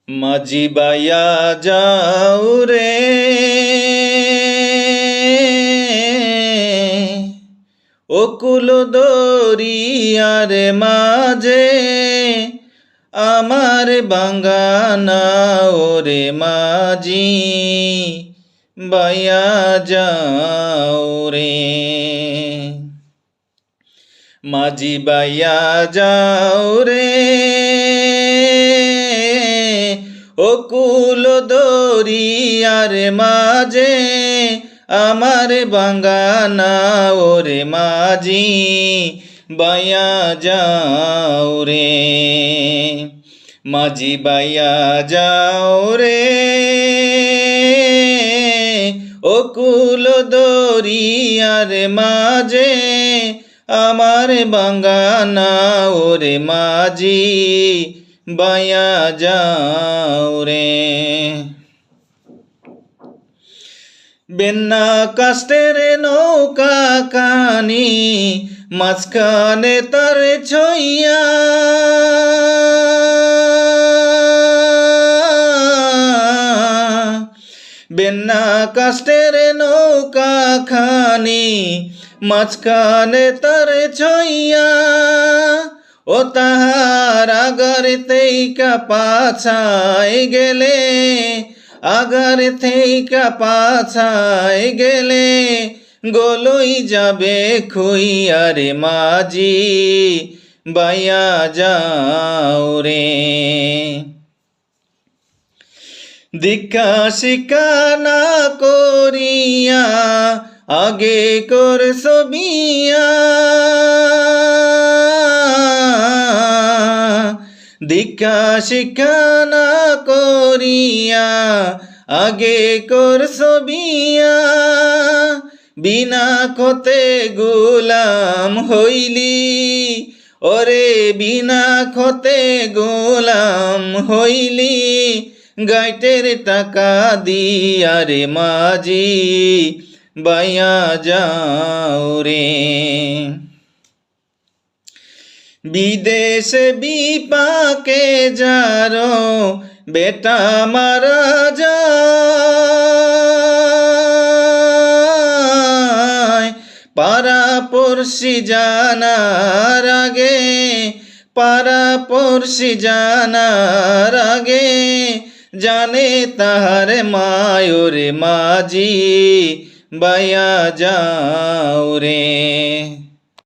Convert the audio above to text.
মাঝি বাইয়া যাও রে অকুল দরিয়ার মাঝে আমার বাঙ্গানা ওরে মাঝি বাইয়া যাও রে মাঝি বাইয়া যাও রে অকুল দরিয়ার মাঝে আমার বাঙ্গানা ওরে মাঝি বাইয়া যাও রে মাঝি বাইয়া যাও রে অকুল দরিয়ার মাঝে আমার বাঙ্গানা ওরে মাঝি বাইয়া যাও রে বেন্না কাষ্টের নৌকা কানি মাঝখানে তার ছইয়া বেন্না কাষ্টের নৌকা খানি মাঝখানে তার ছইয়া ও তাহার আগার থেইকা পাছায় গেলে আগার থেইকা পাছায় গেলে গলই যাবে খুইয়া রে মাঝি বাইয়া যাও রে দীক্ষা শিক্ষা না করিয়া আগে করছো বিয়া দীক্ষা শিক্ষা না করিয়া আগে করছো বিয়া বিনা খতে গোলাম হইলি ওরে বিনা খতে গোলাম হইলি গাইটের টাকা দিয়া রে মাঝি বাইয়া যাও রে বিদেশে বিপাকে যারো বেটা মারা যায় পাড়া পড়শি জানার আগে পাড়া পড়শি জানার আগে জানে তাহার মায়োরে মাঝি বাইয়া যাও রে।